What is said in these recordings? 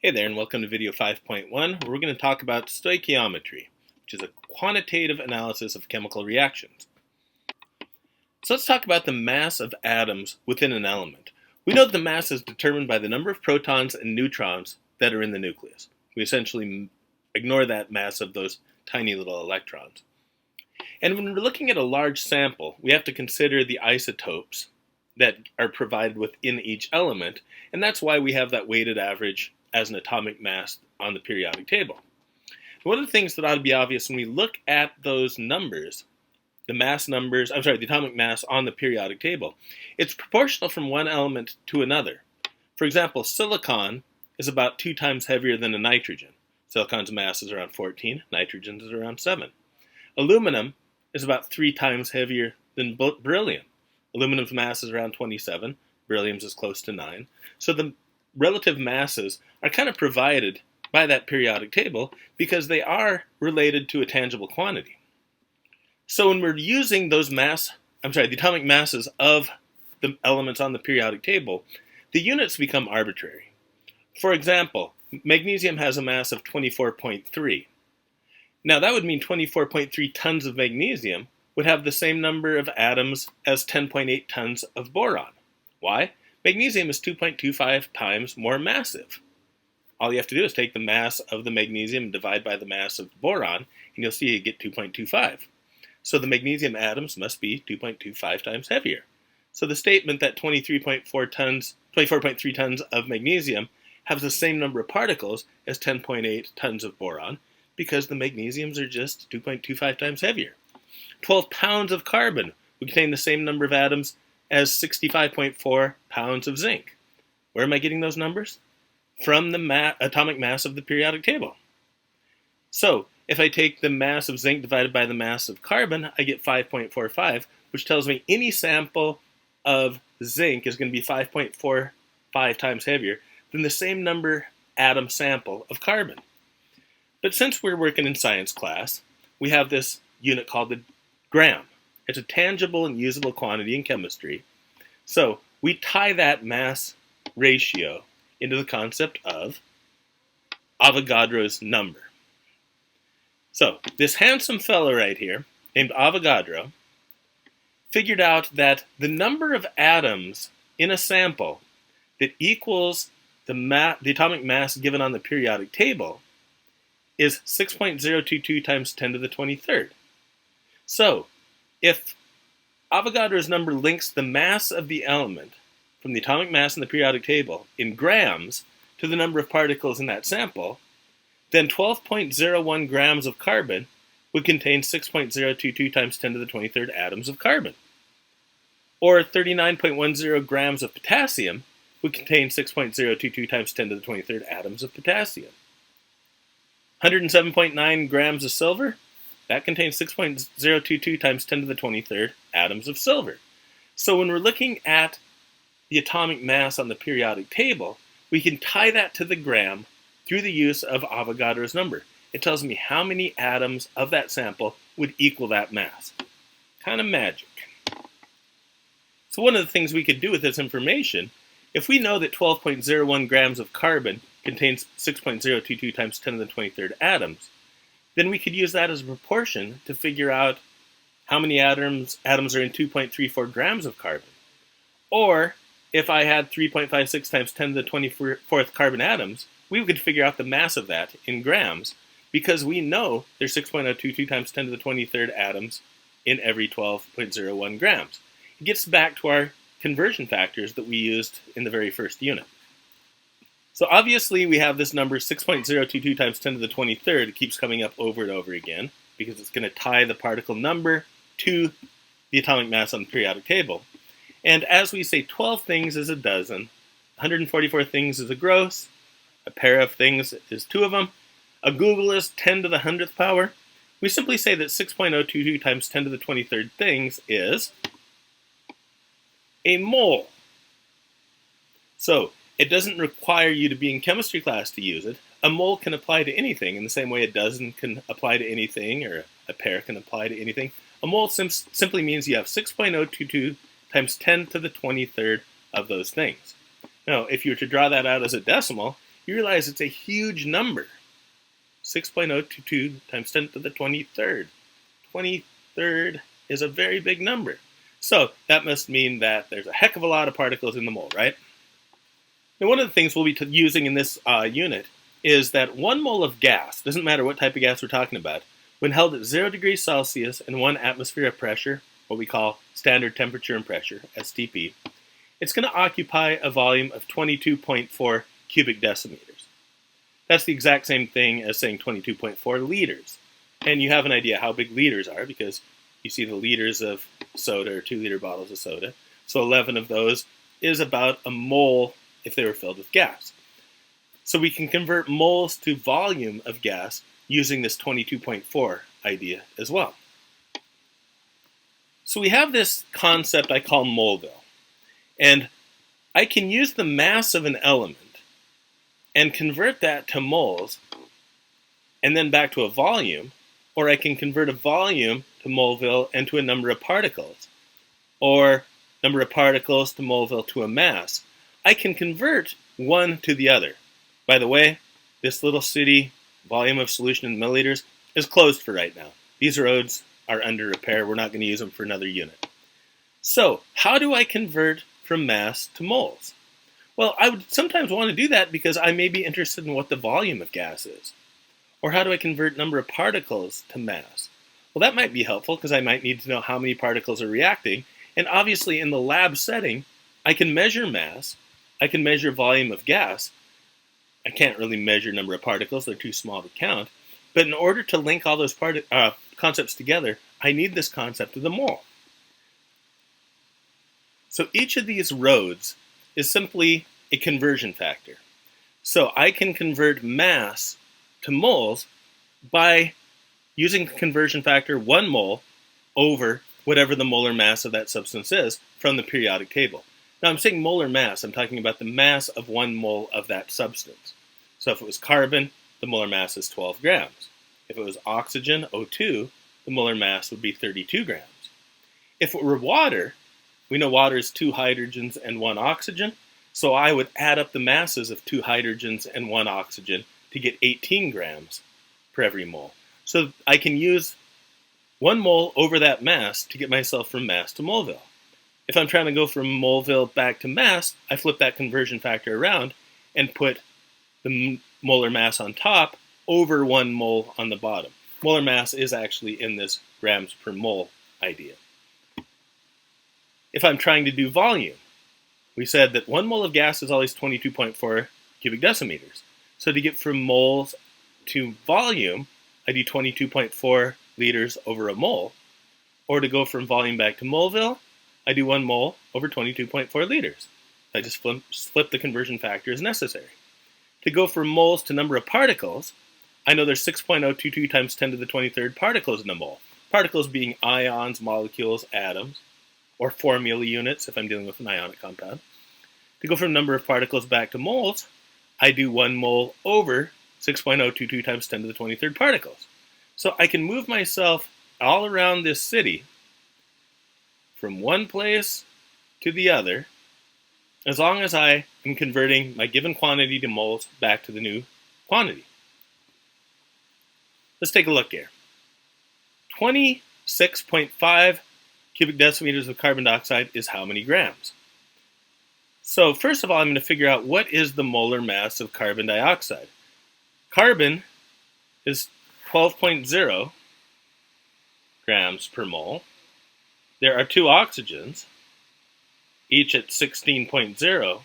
Hey there, and welcome to video 5.1, where we're going to talk about stoichiometry, which is a quantitative analysis of chemical reactions. So let's talk about the mass of atoms within an element. We know that the mass is determined by the number of protons and neutrons that are in the nucleus. We essentially ignore that mass of those tiny little electrons. And when we're looking at a large sample, we have to consider the isotopes that are provided within each element, and that's why we have that weighted average as an atomic mass on the periodic table. One of the things that ought to be obvious when we look at those numbers, the atomic mass on the periodic table, it's proportional from one element to another. For example, silicon is about 2 times heavier than a nitrogen. Silicon's mass is around 14, nitrogen's is around 7. Aluminum is about 3 times heavier than beryllium. Aluminum's mass is around 27, beryllium's is close to 9. So the relative masses are kind of provided by that periodic table because they are related to a tangible quantity. So when we're using those the atomic masses of the elements on the periodic table, the units become arbitrary. For example, magnesium has a mass of 24.3. Now that would mean 24.3 tons of magnesium would have the same number of atoms as 10.8 tons of boron. Why? Magnesium is 2.25 times more massive. All you have to do is take the mass of the magnesium and divide by the mass of boron, and you'll see you get 2.25. So the magnesium atoms must be 2.25 times heavier. So the statement that 24.3 tons of magnesium have the same number of particles as 10.8 tons of boron, because the magnesiums are just 2.25 times heavier. 12 pounds of carbon would contain the same number of atoms as 65.4 pounds of zinc. Where am I getting those numbers? From the atomic mass of the periodic table. So if I take the mass of zinc divided by the mass of carbon, I get 5.45, which tells me any sample of zinc is going to be 5.45 times heavier than the same number atom sample of carbon. But since we're working in science class, we have this unit called the gram. It's a tangible and usable quantity in chemistry. So we tie that mass ratio into the concept of Avogadro's number. So this handsome fellow right here, named Avogadro, figured out that the number of atoms in a sample that equals the atomic mass given on the periodic table is 6.022 times 10 to the 23rd. So if Avogadro's number links the mass of the element from the atomic mass in the periodic table in grams to the number of particles in that sample, then 12.01 grams of carbon would contain 6.022 times 10 to the 23rd atoms of carbon. Or 39.10 grams of potassium would contain 6.022 times 10 to the 23rd atoms of potassium. 107.9 grams of silver, that contains 6.022 times 10 to the 23rd atoms of silver. So when we're looking at the atomic mass on the periodic table, we can tie that to the gram through the use of Avogadro's number. It tells me how many atoms of that sample would equal that mass. Kind of magic. So one of the things we could do with this information, if we know that 12.01 grams of carbon contains 6.022 times 10 to the 23rd atoms, then we could use that as a proportion to figure out how many atoms are in 2.34 grams of carbon. Or if I had 3.56 times 10 to the 24th carbon atoms, we could figure out the mass of that in grams, because we know there's 6.022 times 10 to the 23rd atoms in every 12.01 grams. It gets back to our conversion factors that we used in the very first unit. So obviously we have this number 6.022 times 10 to the 23rd. It keeps coming up over and over again because it's going to tie the particle number to the atomic mass on the periodic table. And as we say, 12 things is a dozen, 144 things is a gross, a pair of things is 2 of them, a googol is 10 to the 100th power. We simply say that 6.022 times 10 to the 23rd things is a mole. So it doesn't require you to be in chemistry class to use it. A mole can apply to anything in the same way a dozen can apply to anything, or a pair can apply to anything. A mole simply means you have 6.022 times 10 to the 23rd of those things. Now, if you were to draw that out as a decimal, you realize it's a huge number. 6.022 times 10 to the 23rd. 23rd is a very big number. So that must mean that there's a heck of a lot of particles in the mole, right? And one of the things we'll be using in this unit is that 1 mole of gas, doesn't matter what type of gas we're talking about, when held at 0 degrees Celsius and 1 atmosphere of pressure, what we call standard temperature and pressure, STP, it's going to occupy a volume of 22.4 cubic decimeters. That's the exact same thing as saying 22.4 liters. And you have an idea how big liters are because you see the liters of soda or 2-liter bottles of soda. So 11 of those is about a mole if they were filled with gas. So we can convert moles to volume of gas using this 22.4 idea as well. So we have this concept I call moleville. And I can use the mass of an element and convert that to moles and then back to a volume, or I can convert a volume to moleville and to a number of particles, or number of particles to moleville to a mass. I can convert one to the other. By the way, this little city volume of solution in milliliters is closed for right now. These roads are under repair. We're not going to use them for another unit. So how do I convert from mass to moles? Well, I would sometimes want to do that because I may be interested in what the volume of gas is. Or how do I convert number of particles to mass? Well, that might be helpful because I might need to know how many particles are reacting. And obviously in the lab setting, I can measure mass, I can measure volume of gas. I can't really measure number of particles, they're too small to count. But in order to link all those concepts together, I need this concept of the mole. So each of these roads is simply a conversion factor. So I can convert mass to moles by using the conversion factor 1 mole over whatever the molar mass of that substance is from the periodic table. Now I'm saying molar mass, I'm talking about the mass of 1 mole of that substance. So if it was carbon, the molar mass is 12 grams. If it was oxygen, O2, the molar mass would be 32 grams. If it were water, we know water is 2 hydrogens and 1 oxygen, so I would add up the masses of 2 hydrogens and 1 oxygen to get 18 grams per every mole. So I can use 1 mole over that mass to get myself from mass to moleville. If I'm trying to go from moleville back to mass, I flip that conversion factor around and put the molar mass on top over 1 mole on the bottom. Molar mass is actually in this grams per mole idea. If I'm trying to do volume, we said that 1 mole of gas is always 22.4 cubic decimeters. So to get from moles to volume, I do 22.4 liters over a mole. Or to go from volume back to moleville, I do 1 mole over 22.4 liters. I just flip the conversion factor as necessary. To go from moles to number of particles, I know there's 6.022 times 10 to the 23rd particles in a mole. Particles being ions, molecules, atoms, or formula units if I'm dealing with an ionic compound. To go from number of particles back to moles, I do 1 mole over 6.022 times 10 to the 23rd particles. So I can move myself all around this city from one place to the other as long as I am converting my given quantity to moles back to the new quantity. Let's take a look here. 26.5 cubic decimeters of carbon dioxide is how many grams? So first of all, I'm going to figure out what is the molar mass of carbon dioxide. Carbon is 12.0 grams per mole. There are 2 oxygens, each at 16.0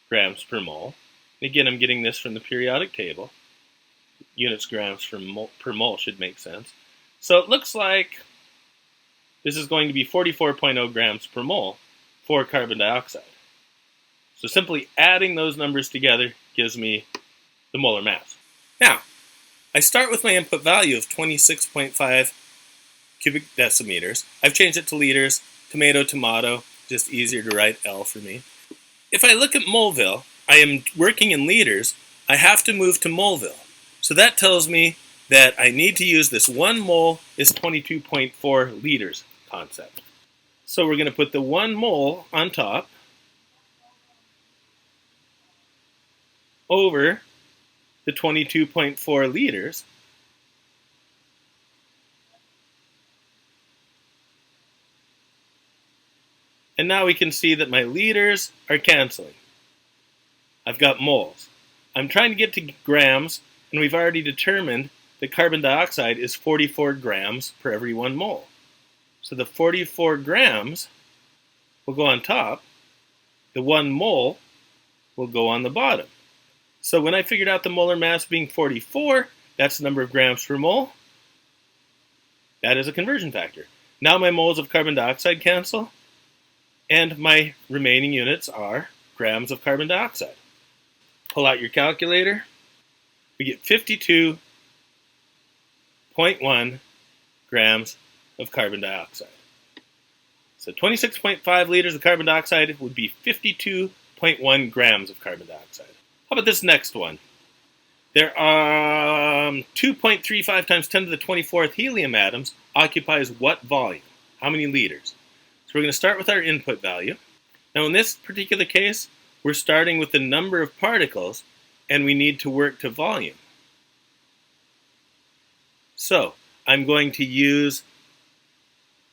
grams per mole. Again, I'm getting this from the periodic table. Units grams per mole should make sense. So it looks like this is going to be 44.0 grams per mole for carbon dioxide. So simply adding those numbers together gives me the molar mass. Now, I start with my input value of 26.5 cubic decimeters. I've changed it to liters. Tomato, just easier to write L for me. If I look at moleville, I am working in liters. I have to move to moleville. So that tells me that I need to use this 1 mole is 22.4 liters concept. So we're going to put the 1 mole on top. over the 22.4 liters. And now we can see that my liters are canceling. I've got moles. I'm trying to get to grams, and we've already determined that carbon dioxide is 44 grams per every 1 mole. So the 44 grams will go on top. The 1 mole will go on the bottom. So when I figured out the molar mass being 44, that's the number of grams per mole. That is a conversion factor. Now my moles of carbon dioxide cancel, and my remaining units are grams of carbon dioxide. Pull out your calculator. We get 52.1 grams of carbon dioxide. So 26.5 liters of carbon dioxide would be 52.1 grams of carbon dioxide. How about this next one? There are 2.35 times 10 to the 24th helium atoms occupies what volume? How many liters? So we're going to start with our input value. Now in this particular case, we're starting with the number of particles, and we need to work to volume. So I'm going to use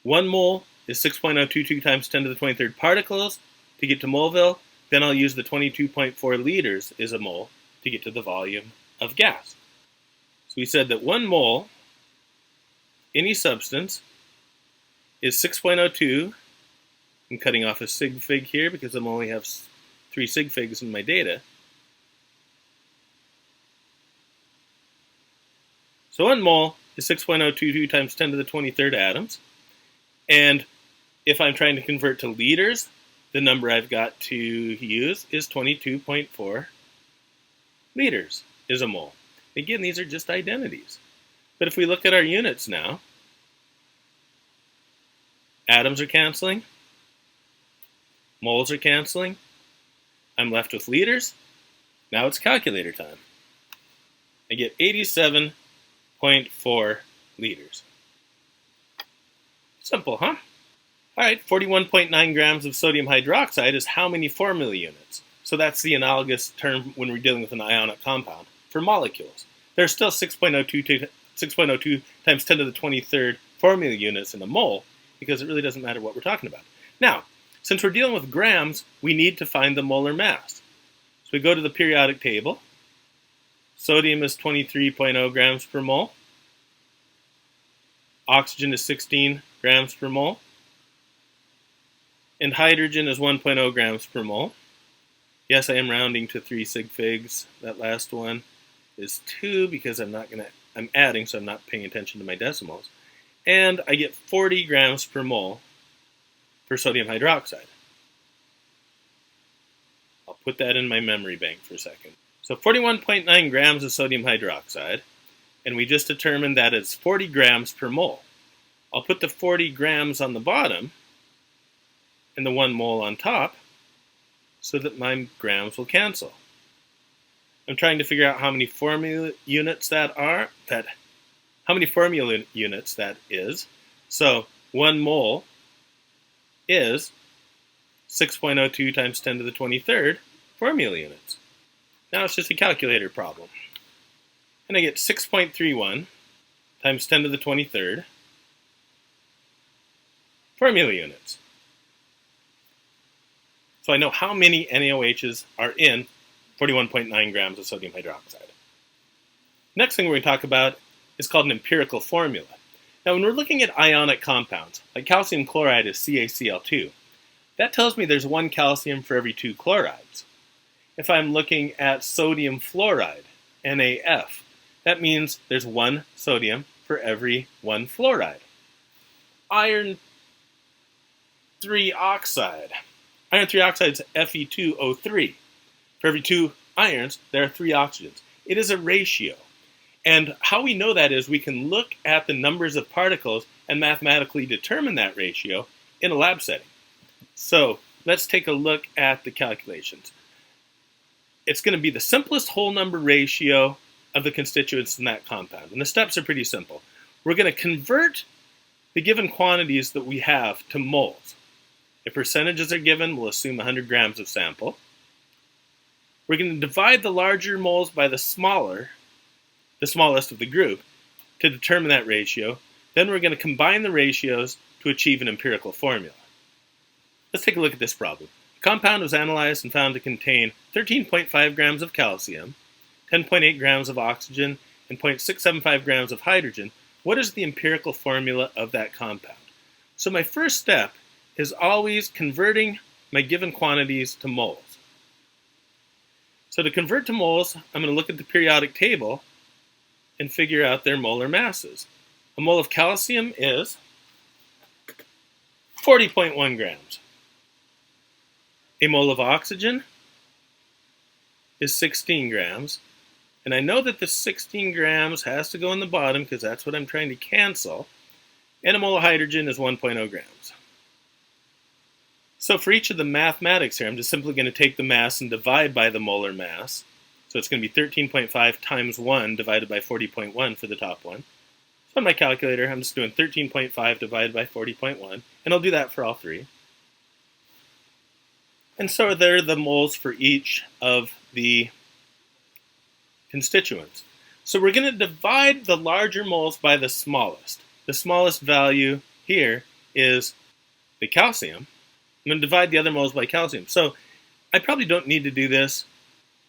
1 mole is 6.022 times 10 to the 23rd particles to get to moleville. Then I'll use the 22.4 liters is a mole to get to the volume of gas. So we said that 1 mole, any substance, is 6.02. I'm cutting off a sig fig here because I'm only have 3 sig figs in my data. So 1 mole is 6.022 times 10 to the 23rd atoms. And if I'm trying to convert to liters, the number I've got to use is 22.4 liters is a mole. Again, these are just identities. But if we look at our units now, atoms are canceling, moles are canceling, I'm left with liters. Now it's calculator time. I get 87.4 liters. Simple, huh? All right, 41.9 grams of sodium hydroxide is how many formula units? So that's the analogous term when we're dealing with an ionic compound for molecules. There's still 6.02 times 10 to the 23rd formula units in a mole because it really doesn't matter what we're talking about. Now, since we're dealing with grams, we need to find the molar mass. So we go to the periodic table. Sodium is 23.0 grams per mole. Oxygen is 16 grams per mole. And hydrogen is 1.0 grams per mole. Yes, I am rounding to 3 sig figs. That last one is 2 because I'm adding, so I'm not paying attention to my decimals. And I get 40 grams per mole for sodium hydroxide. I'll put that in my memory bank for a second. So 41.9 grams of sodium hydroxide, and we just determined that it's 40 grams per mole. I'll put the 40 grams on the bottom and the 1 mole on top so that my grams will cancel. I'm trying to figure out how many formula units that is. So 1 mole is 6.02 times 10 to the 23rd formula units. Now it's just a calculator problem. And I get 6.31 times 10 to the 23rd formula units. So I know how many NaOHs are in 41.9 grams of sodium hydroxide. Next thing we're going to talk about is called an empirical formula. Now when we're looking at ionic compounds, like calcium chloride is CaCl2, that tells me there's 1 calcium for every 2 chlorides. If I'm looking at sodium fluoride, NaF, that means there's 1 sodium for every 1 fluoride. Iron 3 oxide. Iron 3 oxide is Fe2O3. For every 2 irons, there are 3 oxygens. It is a ratio. And how we know that is we can look at the numbers of particles and mathematically determine that ratio in a lab setting. So let's take a look at the calculations. It's going to be the simplest whole number ratio of the constituents in that compound. And the steps are pretty simple. We're going to convert the given quantities that we have to moles. If percentages are given, we'll assume 100 grams of sample. we're going to divide the larger moles by the smallest of the group to determine that ratio. Then we're going to combine the ratios to achieve an empirical formula. Let's take a look at this problem. The compound was analyzed and found to contain 13.5 grams of calcium, 10.8 grams of oxygen, and 0.675 grams of hydrogen. What is the empirical formula of that compound? So my first step is always converting my given quantities to moles. So to convert to moles, I'm going to look at the periodic table and figure out their molar masses. A mole of calcium is 40.1 grams. A mole of oxygen is 16 grams. And I know that the 16 grams has to go in the bottom because that's what I'm trying to cancel. And a mole of hydrogen is 1.0 grams. So for each of the mathematics here, I'm just simply going to take the mass and divide by the molar mass. So it's going to be 13.5 times 1 divided by 40.1 for the top one. So on my calculator, I'm just doing 13.5 divided by 40.1, and I'll do that for all three. And so there are the moles for each of the constituents. So we're going to divide the larger moles by the smallest. The smallest value here is the calcium. I'm going to divide the other moles by calcium. So I probably don't need to do this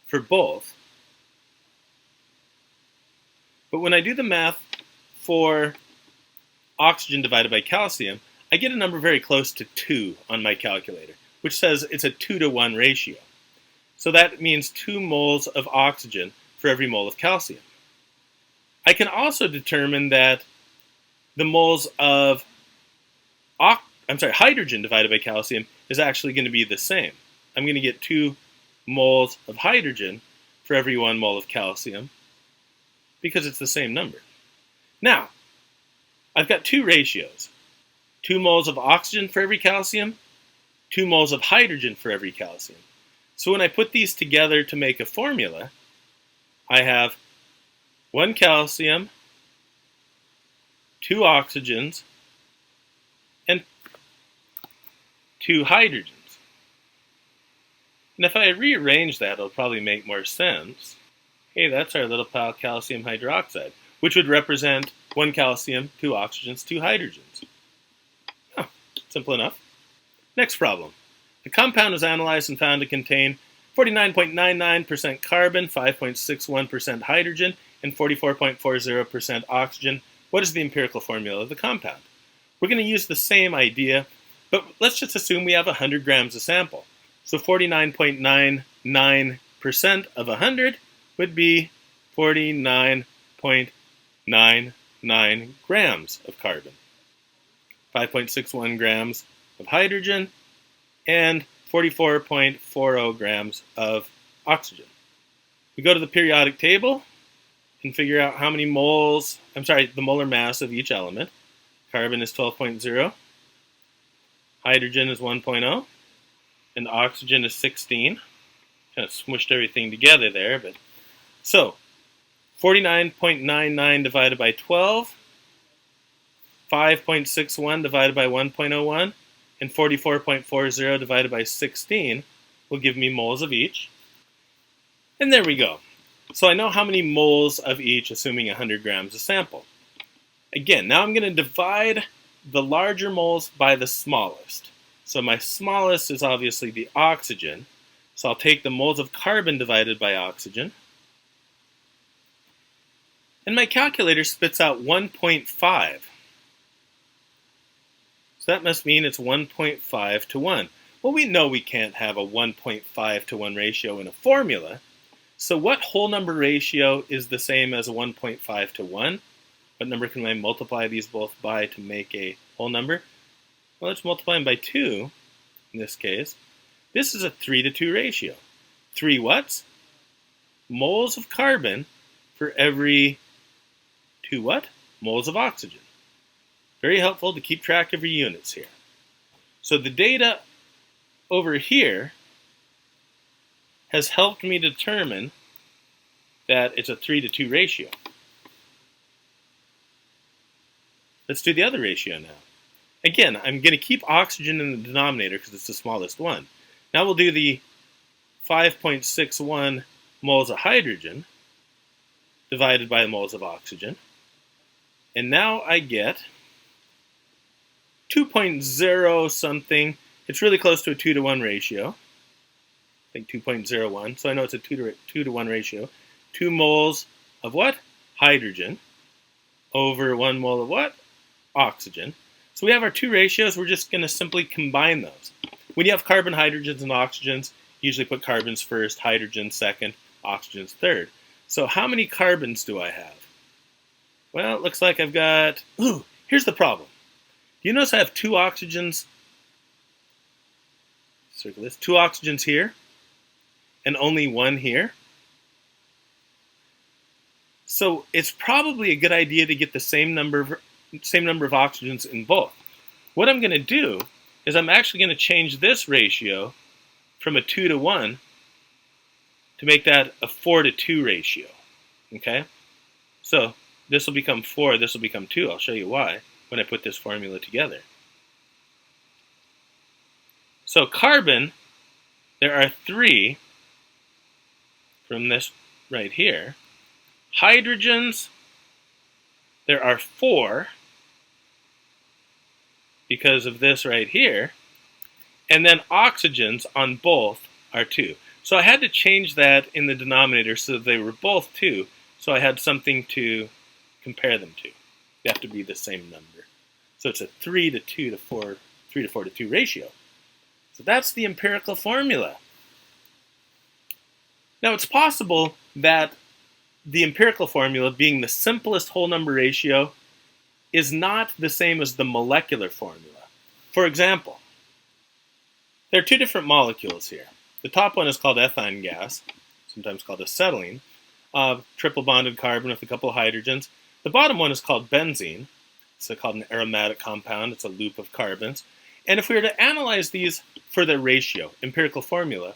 for both. But when I do the math for oxygen divided by calcium, I get a number very close to 2 on my calculator, which says it's a 2-to-1 ratio. So that means 2 moles of oxygen for every mole of calcium. I can also determine that the moles of hydrogen divided by calcium is actually going to be the same. I'm going to get 2 moles of hydrogen for every 1 mole of calcium because it's the same number. Now, I've got 2 ratios. 2 moles of oxygen for every calcium, 2 moles of hydrogen for every calcium. So when I put these together to make a formula, I have 1 calcium, 2 oxygens, and 2 hydrogens. And if I rearrange that, it'll probably make more sense. Hey, that's our little pal calcium hydroxide, which would represent 1 calcium, 2 oxygens, 2 hydrogens. Oh, simple enough. Next problem. The compound was analyzed and found to contain 49.99% carbon, 5.61% hydrogen, and 44.40% oxygen. What is the empirical formula of the compound? We're going to use the same idea, but let's just assume we have 100 grams of sample. So 49.99% of 100 would be 49.99 grams of carbon, 5.61 grams of hydrogen, and 44.40 grams of oxygen. We go to the periodic table and figure out how many moles, the molar mass of each element. Carbon is 12.0, hydrogen is 1.0, and oxygen is 16. Kind of smushed everything together there, but so 49.99 divided by 12, 5.61 divided by 1.01, and 44.40 divided by 16 will give me moles of each. And there we go. So I know how many moles of each, assuming 100 grams of sample. Again, now I'm going to divide the larger moles by the smallest. So my smallest is obviously the oxygen. So I'll take the moles of carbon divided by oxygen. And my calculator spits out 1.5. So that must mean it's 1.5 to 1. Well, we know we can't have a 1.5 to 1 ratio in a formula. So what whole number ratio is the same as a 1.5 to 1? What number can I multiply these both by to make a whole number? Well, let's multiply them by 2 in this case. This is a 3 to 2 ratio. 3 what? Moles of carbon for every 2 what? Moles of oxygen. Very helpful to keep track of your units here. So the data over here has helped me determine that it's a 3 to 2 ratio. Let's do the other ratio now. Again, I'm going to keep oxygen in the denominator because it's the smallest one. Now we'll do the 5.61 moles of hydrogen divided by the moles of oxygen. And now I get 2.0 something. It's really close to a 2 to 1 ratio. I think 2.01. So I know it's a 2 to 1 ratio. 2 moles of what? Hydrogen over 1 mole of what? Oxygen. So we have our two ratios. We're just going to simply combine those. When you have carbon, hydrogens, and oxygens, you usually put carbons first, hydrogens second, oxygens third. So how many carbons do I have? Well, it looks like I've got... Ooh, here's the problem. Do you notice I have 2 oxygens? Circle this. 2 oxygens here, and only 1 here. So it's probably a good idea to get the same number of oxygens in both. What I'm going to do is I'm actually going to change this ratio from a 2 to 1 to make that a 4 to 2 ratio. Okay? So this will become 4, this will become 2. I'll show you why when I put this formula together. So carbon, there are 3 from this right here. Hydrogens, there are 4 because of this right here. And then oxygens on both are 2. So I had to change that in the denominator so they were both 2. So I had something to compare them to. They have to be the same number. So it's a 3 to 2 to 4, 3 to 4 to 2 ratio. So that's the empirical formula. Now it's possible that the empirical formula, being the simplest whole number ratio, is not the same as the molecular formula. For example, there are 2 different molecules here. The top one is called ethane gas, sometimes called acetylene, triple bonded carbon with a couple of hydrogens. The bottom one is called benzene. It's called an aromatic compound. It's a loop of carbons. And if we were to analyze these for their ratio, empirical formula,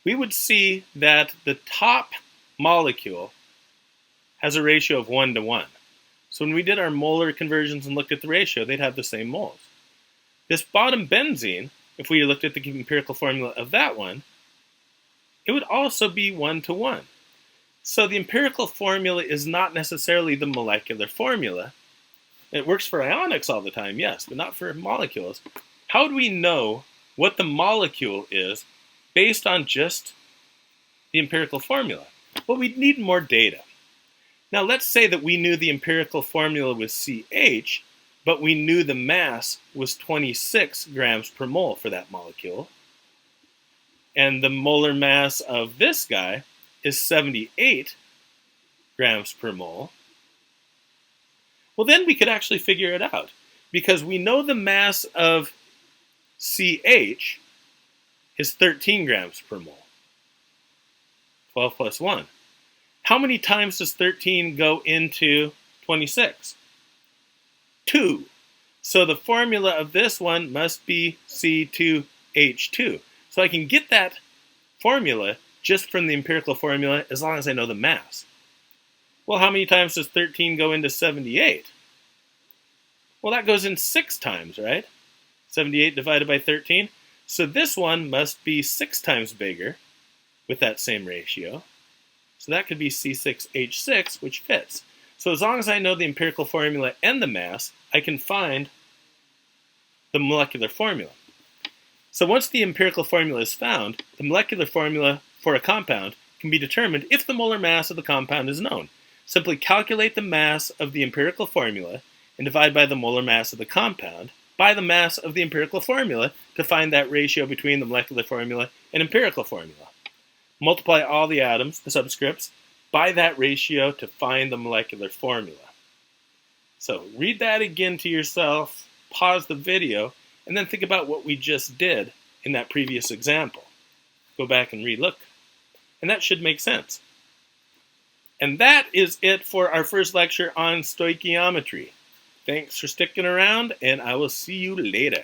we would see that the top molecule has a ratio of 1 to 1. So when we did our molar conversions and looked at the ratio, they'd have the same moles. This bottom benzene, if we looked at the empirical formula of that one, it would also be 1 to 1. So the empirical formula is not necessarily the molecular formula. It works for ionics all the time, yes, but not for molecules. How do we know what the molecule is based on just the empirical formula? Well, we need more data. Now let's say that we knew the empirical formula was CH, but we knew the mass was 26 grams per mole for that molecule. And the molar mass of this guy is 78 grams per mole. Well, then we could actually figure it out, because we know the mass of CH is 13 grams per mole. 12 plus 1. How many times does 13 go into 26? 2. So the formula of this one must be C2H2. So I can get that formula just from the empirical formula as long as I know the mass. Well, how many times does 13 go into 78? Well, that goes in 6 times, right? 78 divided by 13. So this one must be 6 times bigger with that same ratio. So that could be C6H6, which fits. So as long as I know the empirical formula and the mass, I can find the molecular formula. So once the empirical formula is found, the molecular formula for a compound can be determined if the molar mass of the compound is known. Simply calculate the mass of the empirical formula and divide by the molar mass of the compound by the mass of the empirical formula to find that ratio between the molecular formula and empirical formula. Multiply all the atoms, the subscripts, by that ratio to find the molecular formula. So read that again to yourself, pause the video, and then think about what we just did in that previous example. Go back and relook. And that should make sense. And that is it for our first lecture on stoichiometry. Thanks for sticking around, and I will see you later.